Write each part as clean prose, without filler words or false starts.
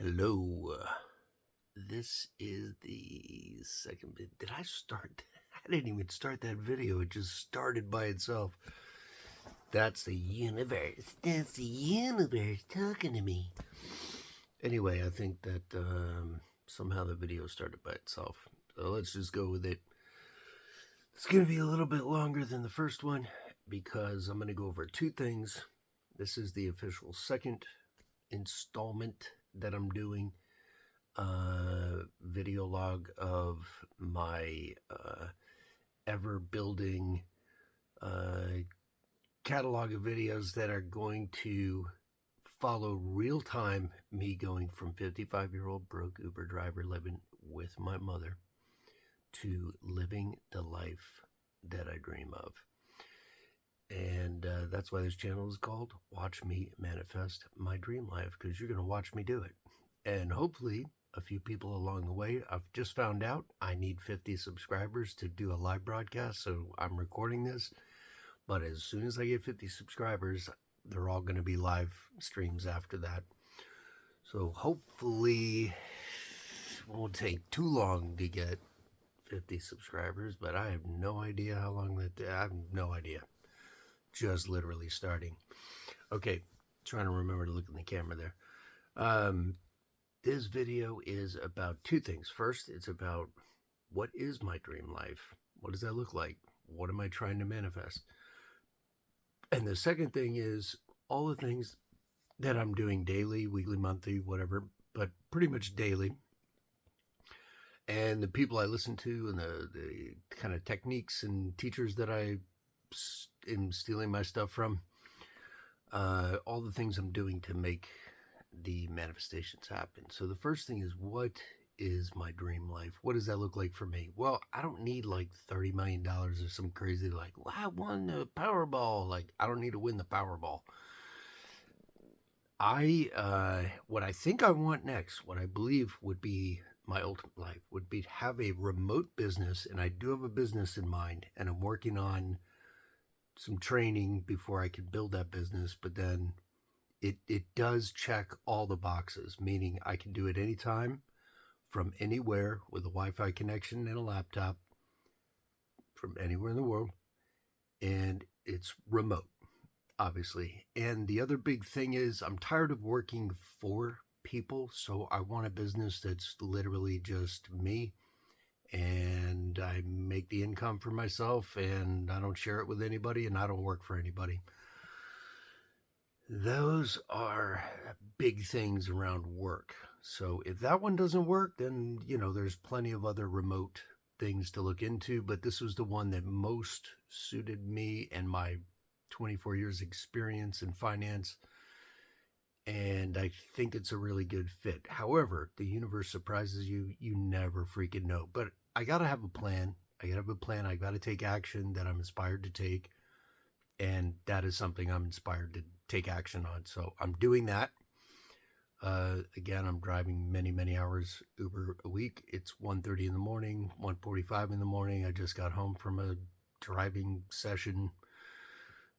Hello. This is the second bit. Did I start? I didn't even start that video. It just started by itself. That's the universe. That's the universe talking to me. Anyway, I think that somehow the video started by itself. So let's just go with it. It's going to be a little bit longer than the first one because I'm going to go over two things. This is the official second installment that I'm doing. Video log of my ever building catalog of videos that are going to follow real time me going from 55-year-old broke Uber driver living with my mother to living the life that I dream of. And that's why this channel is called Watch Me Manifest My Dream Life, because you're going to watch me do it. And hopefully a few people along the way. I've just found out I need 50 subscribers to do a live broadcast, so I'm recording this. But as soon as I get 50 subscribers, they're all going to be live streams after that. So hopefully it won't take too long to get 50 subscribers, but I have no idea how long that. I have no idea. Just literally starting. Okay, trying to remember to look in the camera there. This video is about two things. First, it's about what is my dream life? What does that look like? What am I trying to manifest? And the second thing is all the things that I'm doing daily, weekly, monthly, whatever, but pretty much daily. And the people I listen to and the kind of techniques and teachers that I am stealing my stuff from, all the things I'm doing to make the manifestations happen. So the first thing is, what is my dream life? What does that look like for me? Well, I don't need like $30 million or some crazy like, well, I won the Powerball. Like, I don't need to win the Powerball. What I think I want next, what I believe would be my ultimate life, would be to have a remote business. And I do have a business in mind, and I'm working on some training before I can build that business. But then it does check all the boxes, meaning I can do it anytime, from anywhere, with a Wi-Fi connection and a laptop, from anywhere in the world, and it's remote, obviously. And the other big thing is I'm tired of working for people, so I want a business that's literally just me, and I make the income for myself, and I don't share it with anybody, and I don't work for anybody. Those are big things around work. So if that one doesn't work, then, there's plenty of other remote things to look into. But this was the one that most suited me and my 24 years experience in finance. And I think it's a really good fit. However, the universe surprises you. You never freaking know. But I got to have a plan. I got to take action that I'm inspired to take. And that is something I'm inspired to take action on. So I'm doing that. Again, I'm driving many, many hours Uber a week. It's 1:30 in the morning, 1:45 in the morning. I just got home from a driving session.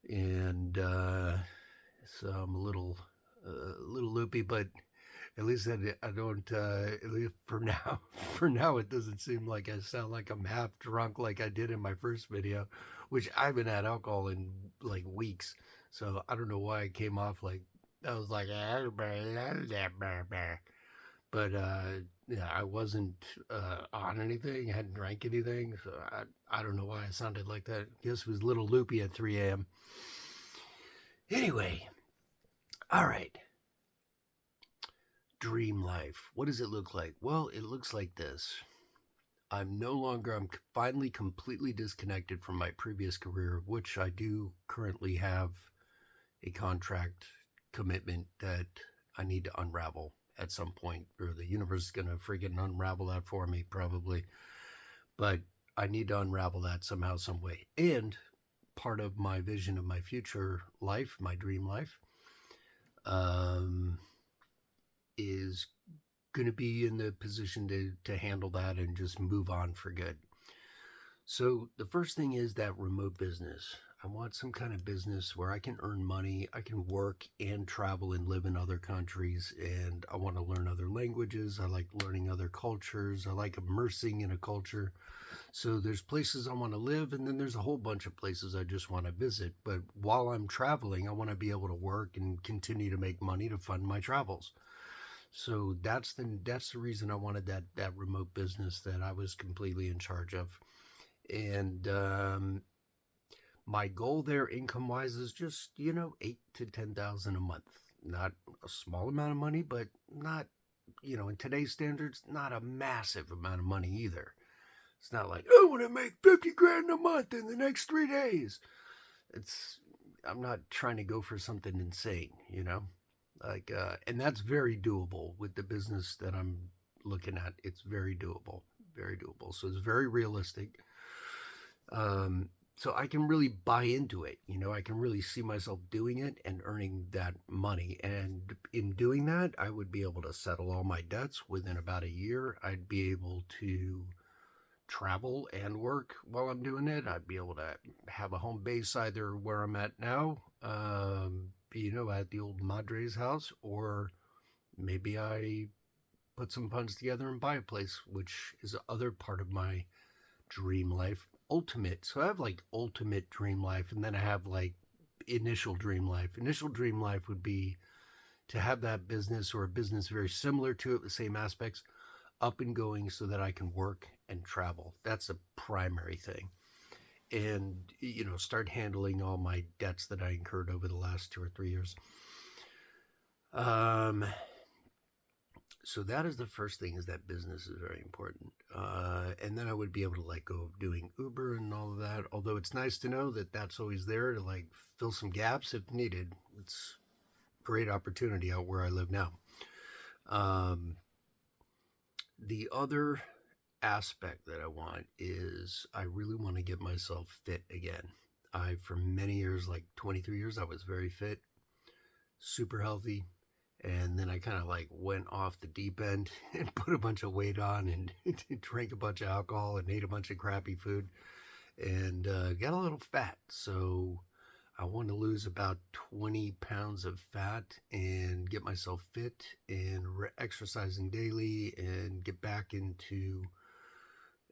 And so I'm a little loopy, but at least I don't, at least for now, it doesn't seem like I sound like I'm half drunk like I did in my first video, which I haven't had alcohol in like weeks. So I don't know why I came off like, I was like, but yeah, I wasn't on anything, I hadn't drank anything. So I don't know why I sounded like that. I guess it was a little loopy at 3 a.m. Anyway, all right. Dream life. What does it look like? Well, it looks like this. I'm finally completely disconnected from my previous career, which I do currently have a contract commitment that I need to unravel at some point, or the universe is going to freaking unravel that for me probably. But I need to unravel that somehow, some way. And part of my vision of my future life, my dream life, is going to be in the position to handle that and just move on for good. So the first thing is that remote business. I want some kind of business where I can earn money, I can work and travel and live in other countries, and I want to learn other languages. I like learning other cultures. I like immersing in a culture. So there's places I want to live, and then there's a whole bunch of places I just want to visit. But while I'm traveling, I want to be able to work and continue to make money to fund my travels. So that's the reason I wanted that remote business that I was completely in charge of. And my goal there, income wise, is just 8 to 10,000 a month. Not a small amount of money, but not in today's standards, not a massive amount of money either. It's not like I want to make 50 grand a month in the next 3 days. It's I'm not trying to go for something insane. Like, and that's very doable with the business that I'm looking at. It's very doable, very doable. So it's very realistic. So I can really buy into it. I can really see myself doing it and earning that money. And in doing that, I would be able to settle all my debts within about a year. I'd be able to travel and work while I'm doing it. I'd be able to have a home base either where I'm at now, at the old Madre's house, or maybe I put some funds together and buy a place, which is the other part of my dream life. Ultimate. So I have like ultimate dream life, and then I have like initial dream life. Initial dream life would be to have that business or a business very similar to it, the same aspects, up and going so that I can work and travel. That's a primary thing. And, start handling all my debts that I incurred over the last 2 or 3 years. So that is the first thing, is that business is very important. And then I would be able to let go of doing Uber and all of that. Although it's nice to know that that's always there to like fill some gaps if needed. It's a great opportunity out where I live now. The other aspect that I want is I really want to get myself fit again. For many years, like 23 years, I was very fit, super healthy. And then I kind of like went off the deep end and put a bunch of weight on and drank a bunch of alcohol and ate a bunch of crappy food and got a little fat. So I want to lose about 20 pounds of fat and get myself fit and exercising daily and get back into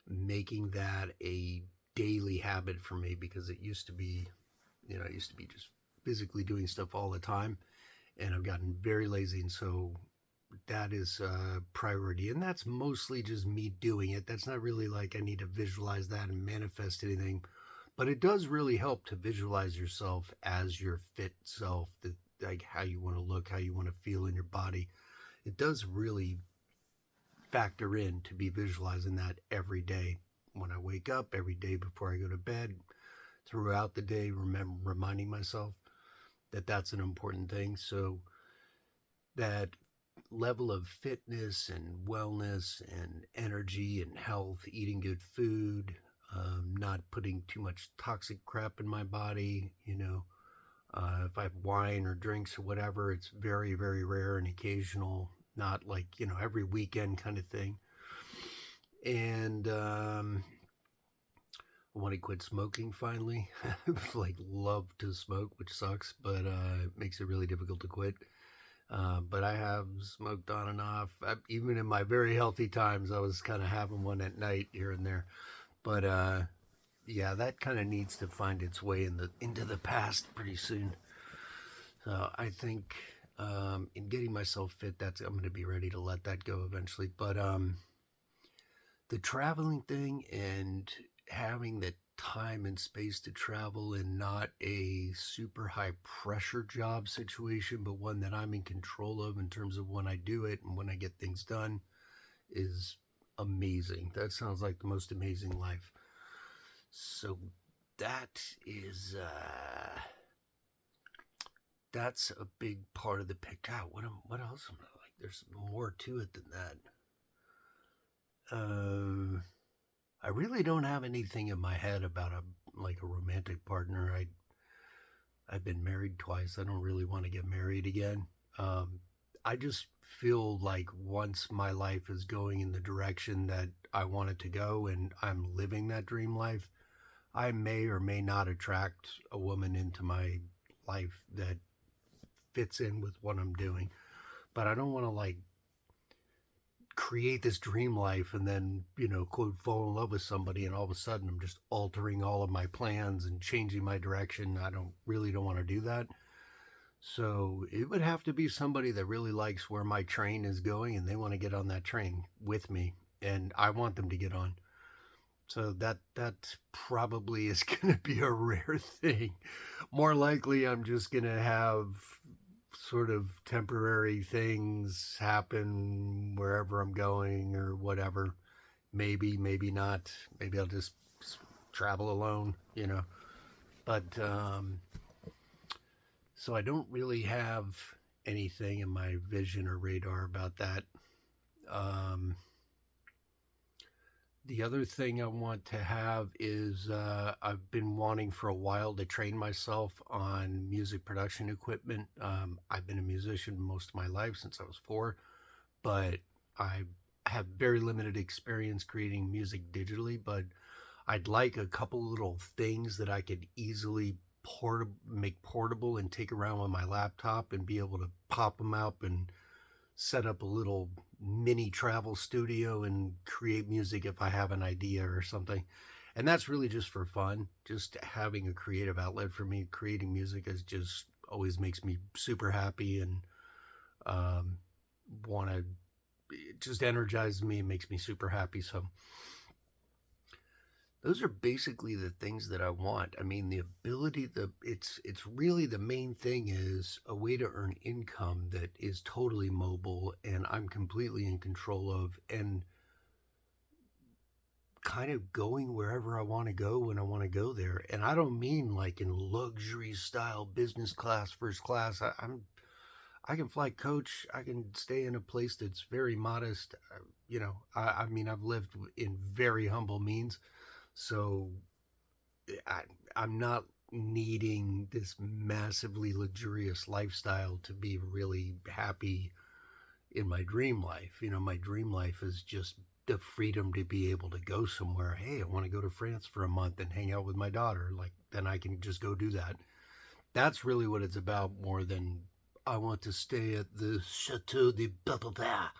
making that a daily habit for me, because it used to be, just physically doing stuff all the time, and I've gotten very lazy, and so that is a priority, and that's mostly just me doing it. That's not really like I need to visualize that and manifest anything, but it does really help to visualize yourself as your fit self, like how you want to look, how you want to feel in your body. It does really factor in to be visualizing that every day when I wake up, every day before I go to bed, throughout the day, reminding myself that that's an important thing. So that level of fitness and wellness and energy and health, eating good food, not putting too much toxic crap in my body, if I have wine or drinks or whatever, it's very, very rare and occasional, not like, every weekend kind of thing. And I want to quit smoking finally. Like, love to smoke, which sucks, but it makes it really difficult to quit. But I have smoked on and off. Even in my very healthy times, I was kind of having one at night here and there. But yeah, that kind of needs to find its way into the past pretty soon. So I think in getting myself fit, I'm going to be ready to let that go eventually. But the traveling thing and having the time and space to travel, and not a super high pressure job situation, but one that I'm in control of in terms of when I do it and when I get things done, is amazing. That sounds like the most amazing life. So that is that's a big part of the pick. God, what else am I like? There's more to it than that. I really don't have anything in my head about a romantic partner. I've been married twice. I don't really want to get married again. I just feel like once my life is going in the direction that I want it to go and I'm living that dream life, I may or may not attract a woman into my life that fits in with what I'm doing. But I don't want to like create this dream life and then, quote, fall in love with somebody and all of a sudden I'm just altering all of my plans and changing my direction. I don't want to do that. So it would have to be somebody that really likes where my train is going and they want to get on that train with me and I want them to get on. So that probably is going to be a rare thing. More likely, I'm just going to have sort of temporary things happen wherever I'm going or whatever. Maybe, maybe not. Maybe I'll just travel alone. But so I don't really have anything in my vision or radar about that. Um, The other thing I want to have is I've been wanting for a while to train myself on music production equipment. I've been a musician most of my life since I was 4, but I have very limited experience creating music digitally. But I'd like a couple little things that I could easily make portable and take around with my laptop and be able to pop them up and set up a little mini travel studio and create music if I have an idea or something. And that's really just for fun. Just having a creative outlet for me. Creating music is just always makes me super happy and um, want to. It just energizes me and makes me super happy. So those are basically the things that I want. I mean, the ability, it's really the main thing is a way to earn income that is totally mobile and I'm completely in control of, and kind of going wherever I want to go when I want to go there. And I don't mean like in luxury style business class, first class. I can fly coach. I can stay in a place that's very modest. I mean, I've lived in very humble means, so I, I'm not needing this massively luxurious lifestyle to be really happy in my dream life. My dream life is just the freedom to be able to go somewhere. Hey, I want to go to France for a month and hang out with my daughter. Like, then I can just go do that. That's really what it's about more than I want to stay at the Chateau de Baba.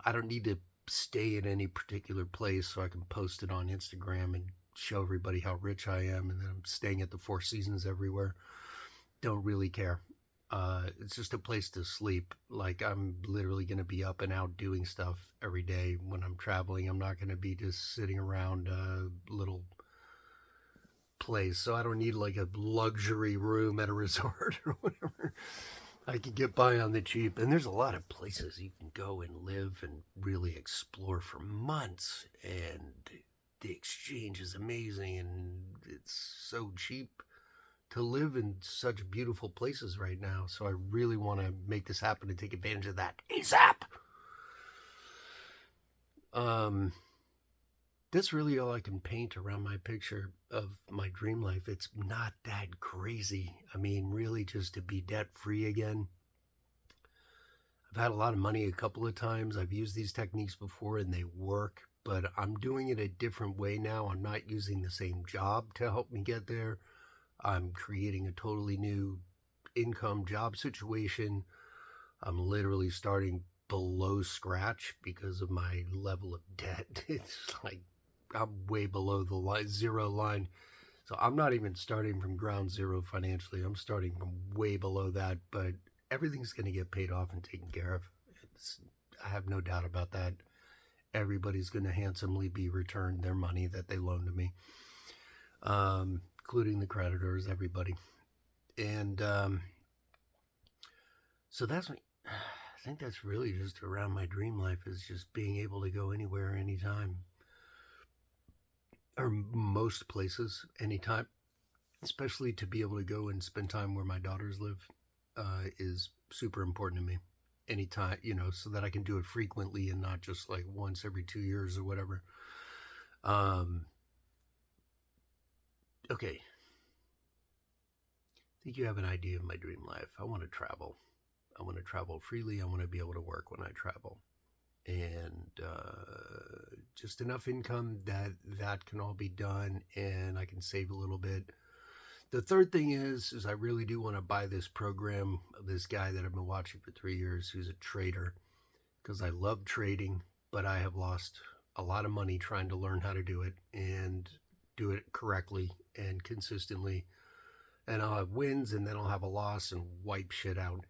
I don't need to stay in any particular place so I can post it on Instagram and show everybody how rich I am and then I'm staying at the Four Seasons everywhere. Don't really care. It's just a place to sleep. Like, I'm literally going to be up and out doing stuff every day when I'm traveling. I'm not going to be just sitting around a little place. So I don't need like a luxury room at a resort or whatever. I can get by on the cheap. And there's a lot of places you can go and live and really explore for months. And the exchange is amazing and it's so cheap to live in such beautiful places right now. So I really want to make this happen and take advantage of that ASAP. That's really all I can paint around my picture of my dream life. It's not that crazy. I mean, really just to be debt free again. I've had a lot of money a couple of times. I've used these techniques before and they work, but I'm doing it a different way now. I'm not using the same job to help me get there. I'm creating a totally new income job situation. I'm literally starting below scratch because of my level of debt. It's like I'm way below the zero line. So I'm not even starting from ground zero financially. I'm starting from way below that, but everything's going to get paid off and taken care of. I have no doubt about that. Everybody's going to handsomely be returned their money that they loaned to me, including the creditors, everybody. And so that's me. I think that's really just around my dream life is just being able to go anywhere, anytime, or most places, anytime. Especially to be able to go and spend time where my daughters live is super important to me. Anytime, so that I can do it frequently and not just like once every 2 years or whatever. Okay. I think you have an idea of my dream life. I want to travel. I want to travel freely. I want to be able to work when I travel. and just enough income that that can all be done, and I can save a little bit. The third thing is I really do want to buy this program of this guy that I've been watching for 3 years, who's a trader, because I love trading, but I have lost a lot of money trying to learn how to do it and do it correctly and consistently. And I'll have wins and then I'll have a loss and wipe shit out.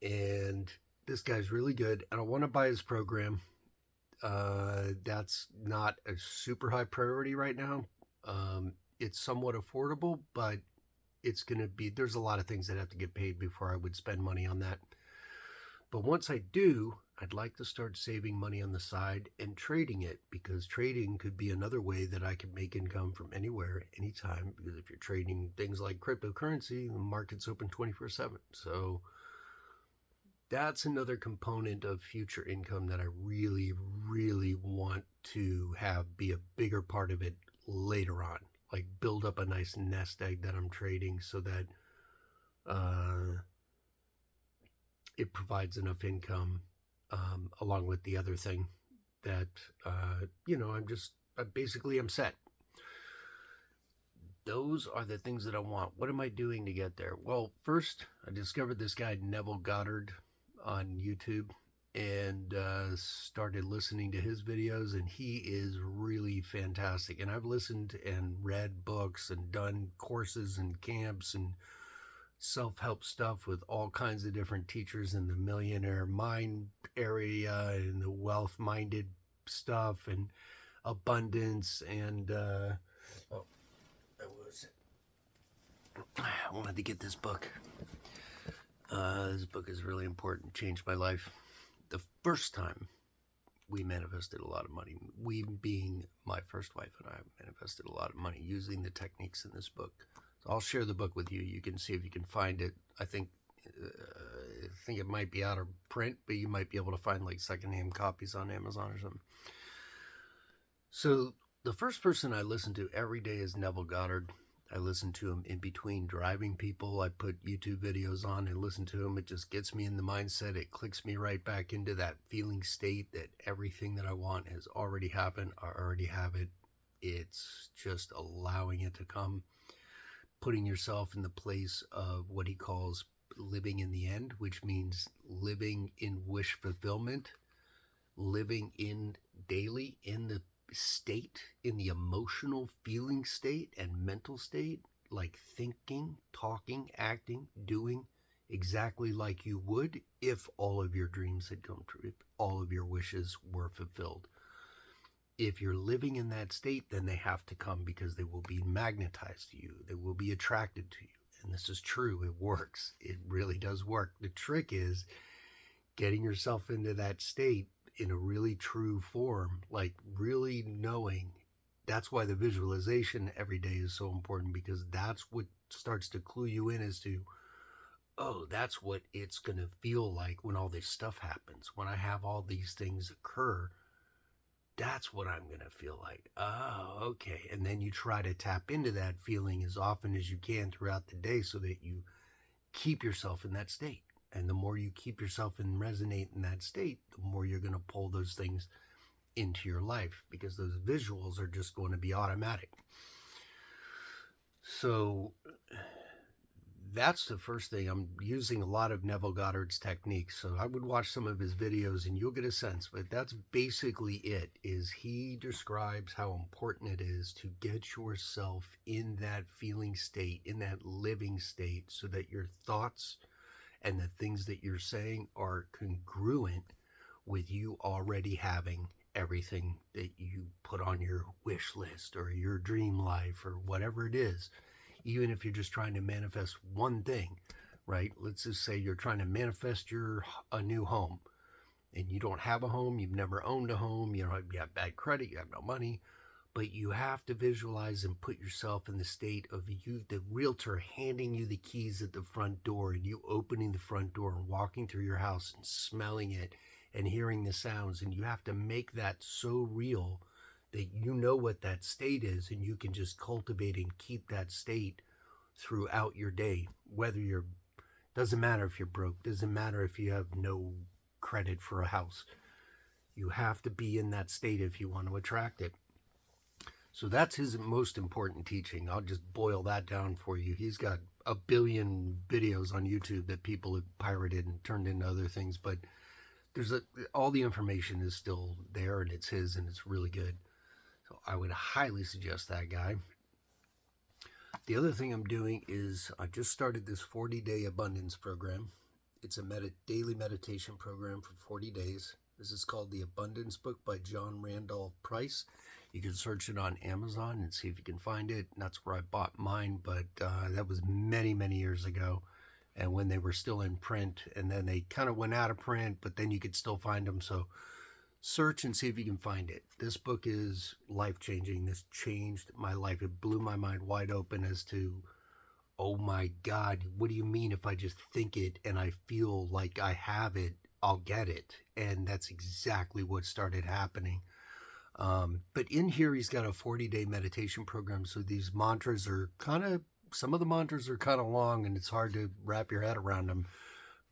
And this guy's really good, and I want to buy his program. That's not a super high priority right now. It's somewhat affordable, but it's going to be, there's a lot of things that have to get paid before I would spend money on that. But once I do, I'd like to start saving money on the side and trading it, because trading could be another way that I can make income from anywhere, anytime. Because if you're trading things like cryptocurrency, the market's open 24/7. So that's another component of future income that I really, really want to have be a bigger part of it later on. Like build up a nice nest egg that I'm trading so that it provides enough income, along with the other thing that, I'm set. Those are the things that I want. What am I doing to get there? Well, first, I discovered this guy, Neville Goddard, on YouTube, and started listening to his videos, and he is really fantastic. And I've listened and read books and done courses and camps and self-help stuff with all kinds of different teachers in the millionaire mind area and the wealth-minded stuff and abundance and I wanted to get this book. This book is really important. Changed my life. The first time we manifested a lot of money, we being my first wife and I, manifested a lot of money using the techniques in this book. So I'll share the book with you. You can see if you can find it. I think it might be out of print, but you might be able to find like secondhand copies on Amazon or something. So the first person I listen to every day is Neville Goddard. I listen to him in between driving people. I put YouTube videos on and listen to him. It just gets me in the mindset. It clicks me right back into that feeling state that everything that I want has already happened. I already have it. It's just allowing it to come. Putting yourself in the place of what he calls living in the end, which means living in wish fulfillment, living in daily in the state, in the emotional feeling state and mental state, like thinking, talking, acting, doing exactly like you would if all of your dreams had come true, if all of your wishes were fulfilled. If you're living in that state, then they have to come, because they will be magnetized to you. They will be attracted to you. And this is true. It works. It really does work. The trick is getting yourself into that state in a really true form, like really knowing. That's why the visualization every day is so important, because that's what starts to clue you in as to, oh, that's what it's going to feel like when all this stuff happens. When I have all these things occur, that's what I'm going to feel like. Oh, okay. And then you try to tap into that feeling as often as you can throughout the day so that you keep yourself in that state. And the more you keep yourself and resonate in that state, the more you're going to pull those things into your life, because those visuals are just going to be automatic. So that's the first thing. I'm using a lot of Neville Goddard's techniques, so I would watch some of his videos and you'll get a sense. But that's basically it. Is he describes how important it is to get yourself in that feeling state, in that living state, so that your thoughts and the things that you're saying are congruent with you already having everything that you put on your wish list or your dream life or whatever it is. Even if you're just trying to manifest one thing, right? Let's just say you're trying to manifest a new home, and you don't have a home, you've never owned a home, you have bad credit, you have no money, but you have to visualize and put yourself in the state of you, the realtor, handing you the keys at the front door, and you opening the front door and walking through your house and smelling it and hearing the sounds. And you have to make that so real that you know what that state is, and you can just cultivate and keep that state throughout your day. Doesn't matter if you're broke, doesn't matter if you have no credit for a house. You have to be in that state if you want to attract it. So that's his most important teaching. I'll just boil that down for you. He's got a billion videos on YouTube that people have pirated and turned into other things, but all the information is still there, and it's his, and it's really good. So I would highly suggest that guy. The other thing I'm doing is I just started this 40-day abundance program. It's a daily meditation program for 40 days. This is called The Abundance Book by John Randolph Price. You can search it on Amazon and see if you can find it. And that's where I bought mine, but that was many, many years ago. And when they were still in print, and then they kind of went out of print, but then you could still find them. So search and see if you can find it. This book is life-changing. This changed my life. It blew my mind wide open as to, oh my God, what do you mean if I just think it and I feel like I have it, I'll get it? And that's exactly what started happening. But in here, he's got a 40-day meditation program. So these mantras are some of the mantras are kind of long and it's hard to wrap your head around them.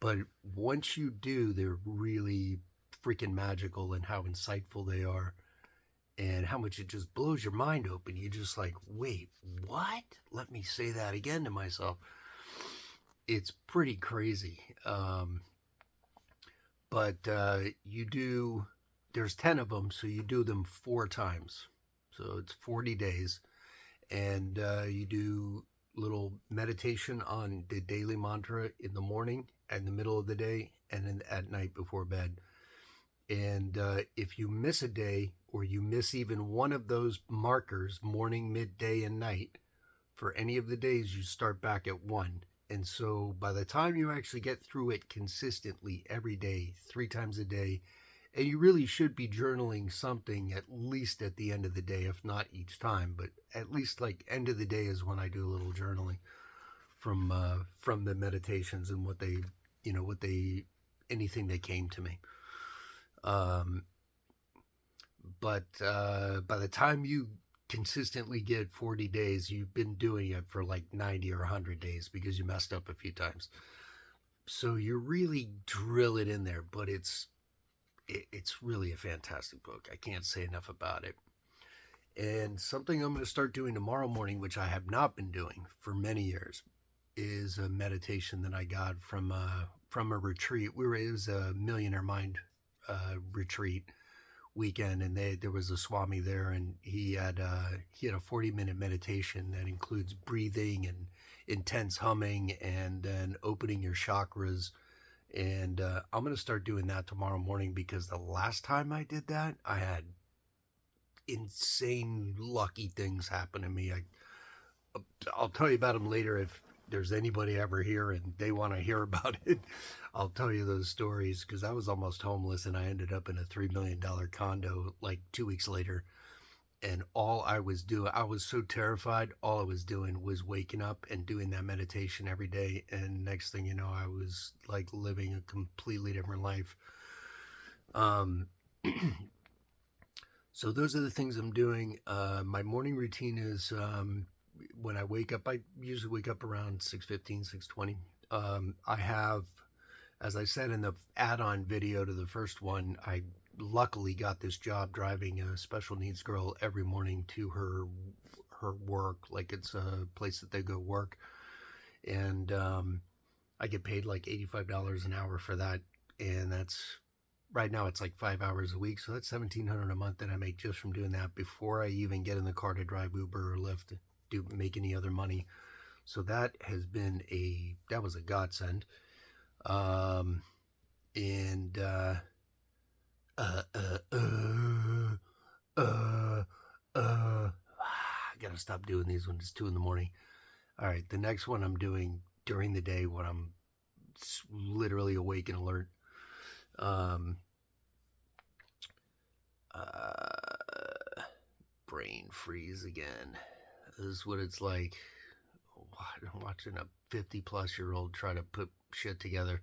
But once you do, they're really freaking magical in how insightful they are and how much it just blows your mind open. You're just like, wait, what? Let me say that again to myself. It's pretty crazy. But there's 10 of them, so you do them 4 times. So it's 40 days. And you do little meditation on the daily mantra in the morning, in the middle of the day, and then at night before bed. And if you miss a day, or you miss even one of those markers, morning, midday, and night, for any of the days, you start back at 1. And so by the time you actually get through it consistently every day, 3 times a day, and you really should be journaling something at least at the end of the day, if not each time, but at least like end of the day is when I do a little journaling from the meditations and anything that came to me. But by the time you consistently get 40 days, you've been doing it for like 90 or 100 days because you messed up a few times. So you really drill it in there, but it's really a fantastic book. I can't say enough about it. And something I'm going to start doing tomorrow morning, which I have not been doing for many years, is a meditation that I got from a retreat. It was a Millionaire Mind retreat weekend, and there was a Swami there, and he had a 40-minute meditation that includes breathing and intense humming, and then opening your chakras. And I'm going to start doing that tomorrow morning, because the last time I did that, I had insane lucky things happen to me. I'll tell you about them later if there's anybody ever here and they want to hear about it. I'll tell you those stories, because I was almost homeless and I ended up in a $3 million condo like 2 weeks later. And all I was doing, I was so terrified, all I was doing was waking up and doing that meditation every day. And next thing you know, I was like living a completely different life. So those are the things I'm doing. My morning routine is when I wake up, I usually wake up around 6:15, 6:20. I have, as I said in the add-on video to the first one, I luckily got this job driving a special needs girl every morning to her work, like it's a place that they go work. And I get paid like $85 an hour for that. And that's, right now it's like 5 hours a week. So that's $1,700 a month that I make just from doing that before I even get in the car to drive Uber or Lyft to make any other money. So that was a godsend. I gotta stop doing these when it's 2 in the morning. All right, the next one I'm doing during the day when I'm literally awake and alert. Brain freeze again. This is what it's like. I'm watching a 50-plus-year-old try to put shit together.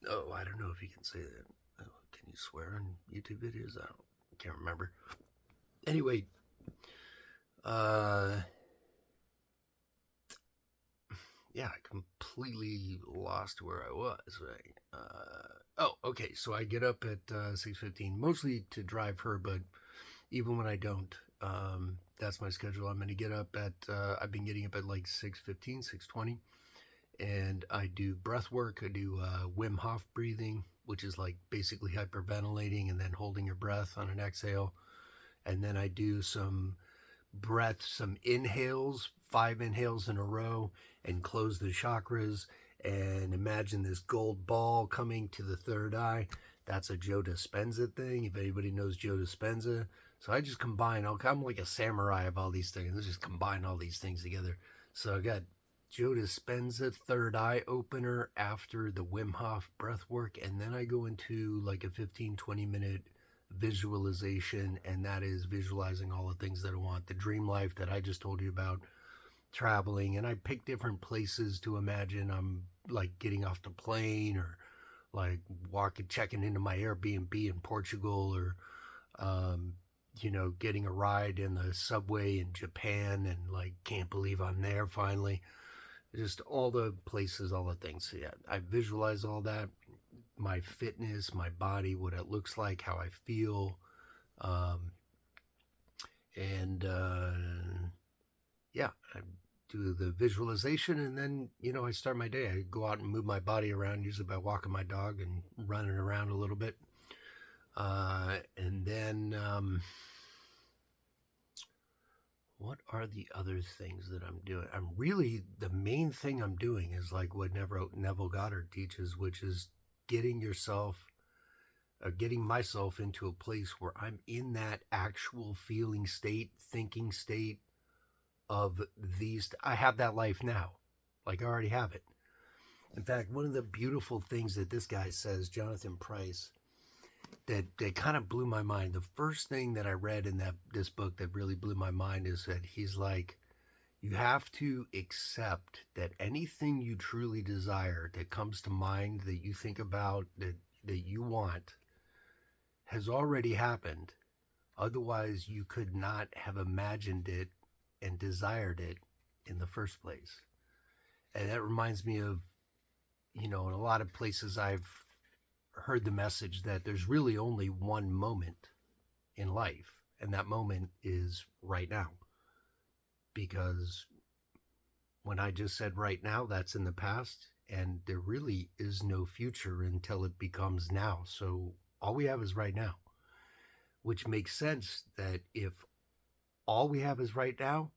Oh, I don't know if you can say that. Oh, can you swear on YouTube videos? I can't remember. Anyway, yeah, I completely lost where I was. Right? Oh, okay. So I get up at 6:15, mostly to drive her, but even when I don't, that's my schedule. I'm going to get up at. I've been getting up at like 6:15, 6:20, and I do breath work. I do Wim Hof breathing, which is like basically hyperventilating and then holding your breath on an exhale. And then I do some breath, some inhales, 5 inhales in a row, and close the chakras. And imagine this gold ball coming to the third eye. That's a Joe Dispenza thing, if anybody knows Joe Dispenza. So I just combine, I'm like a samurai of all these things. I just combine all these things together. So I got Joe Dispenza third eye opener after the Wim Hof breath work. And then I go into like a 15-20 minute visualization, and that is visualizing all the things that I want, the dream life that I just told you about, traveling. And I pick different places to imagine I'm like getting off the plane, or like walking, checking into my Airbnb in Portugal, or um, getting a ride in the subway in Japan, and like can't believe I'm there finally. Just all the places, all the things. So yeah, I visualize all that, my fitness, my body, what it looks like, how I feel, um, and yeah, I do the visualization, and then I start my day. I go out and move my body around, usually by walking my dog and running around a little bit, and then what are the other things that I'm doing? I'm really, the main thing I'm doing is like what Neville Goddard teaches, which is getting yourself, getting myself into a place where I'm in that actual feeling state, thinking state of these. I have that life now. Like I already have it. In fact, one of the beautiful things that this guy says, Jonathan Price, that kind of blew my mind. The first thing that I read in this book that really blew my mind is that he's like, you have to accept that anything you truly desire that comes to mind, that you think about, that you want, has already happened. Otherwise, you could not have imagined it and desired it in the first place. And that reminds me of, in a lot of places I've heard the message that there's really only one moment in life, and that moment is right now. Because when I just said right now, that's in the past, and there really is no future until it becomes now. So all we have is right now, which makes sense that if all we have is right now,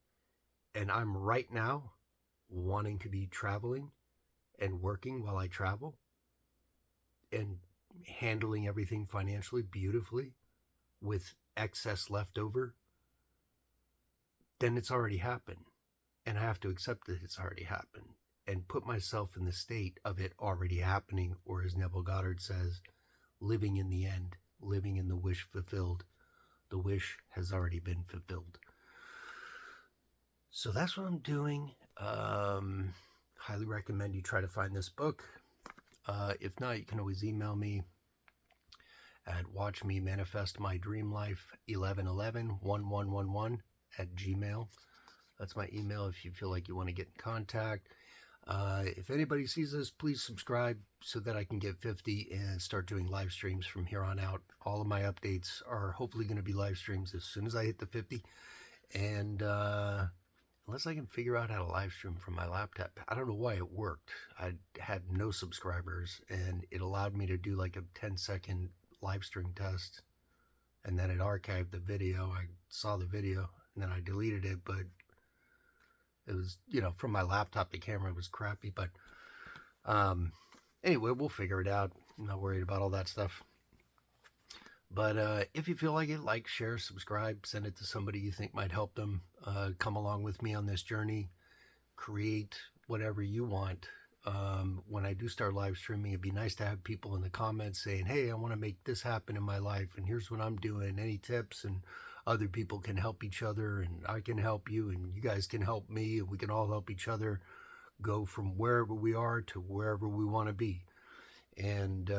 and I'm right now wanting to be traveling and working while I travel and handling everything financially beautifully with excess left over, then it's already happened. And I have to accept that it's already happened and put myself in the state of it already happening, or as Neville Goddard says, living in the end, living in the wish fulfilled. The wish has already been fulfilled. So that's what I'm doing. Highly recommend you try to find this book. If not, you can always email me at watchmemanifestmydreamlife111111 at gmail. That's my email if you feel like you want to get in contact. If anybody sees this, please subscribe so that I can get 50 and start doing live streams from here on out. All of my updates are hopefully going to be live streams as soon as I hit the 50. And unless I can figure out how to live stream from my laptop. I don't know why it worked. I had no subscribers, and it allowed me to do like a 10-second live stream test, and then it archived the video. I saw the video, and then I deleted it, but it was, from my laptop, the camera was crappy. But anyway, we'll figure it out. I'm not worried about all that stuff. But if you feel like it, like, share, subscribe, send it to somebody you think might help them. Come along with me on this journey. Create whatever you want. When I do start live streaming, it'd be nice to have people in the comments saying, hey, I want to make this happen in my life, and here's what I'm doing. Any tips? And other people can help each other, and I can help you, and you guys can help me, and we can all help each other go from wherever we are to wherever we want to be. And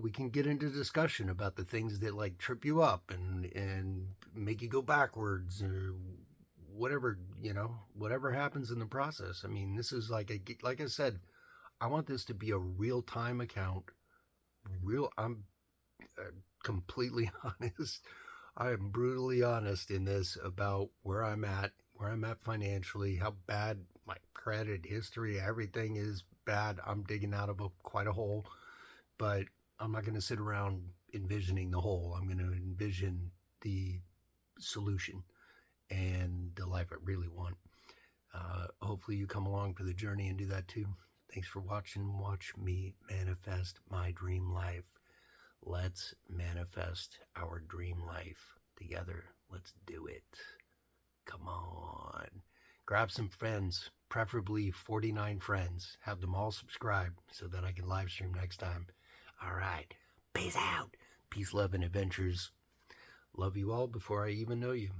we can get into discussion about the things that like trip you up and make you go backwards, or whatever, whatever happens in the process. I mean, this is like I said, I want this to be a real-time account I'm completely honest. I am brutally honest in this about where I'm at financially, how bad my credit history, everything is bad. I'm digging out of quite a hole, but I'm not going to sit around envisioning the hole. I'm going to envision the solution and the life I really want. Hopefully, you come along for the journey and do that too. Thanks for watching. Watch me manifest my dream life. Let's manifest our dream life together. Let's do it. Come on. Grab some friends, preferably 49 friends. Have them all subscribe so that I can live stream next time. All right. Peace out. Peace, love, and adventures. Love you all before I even know you.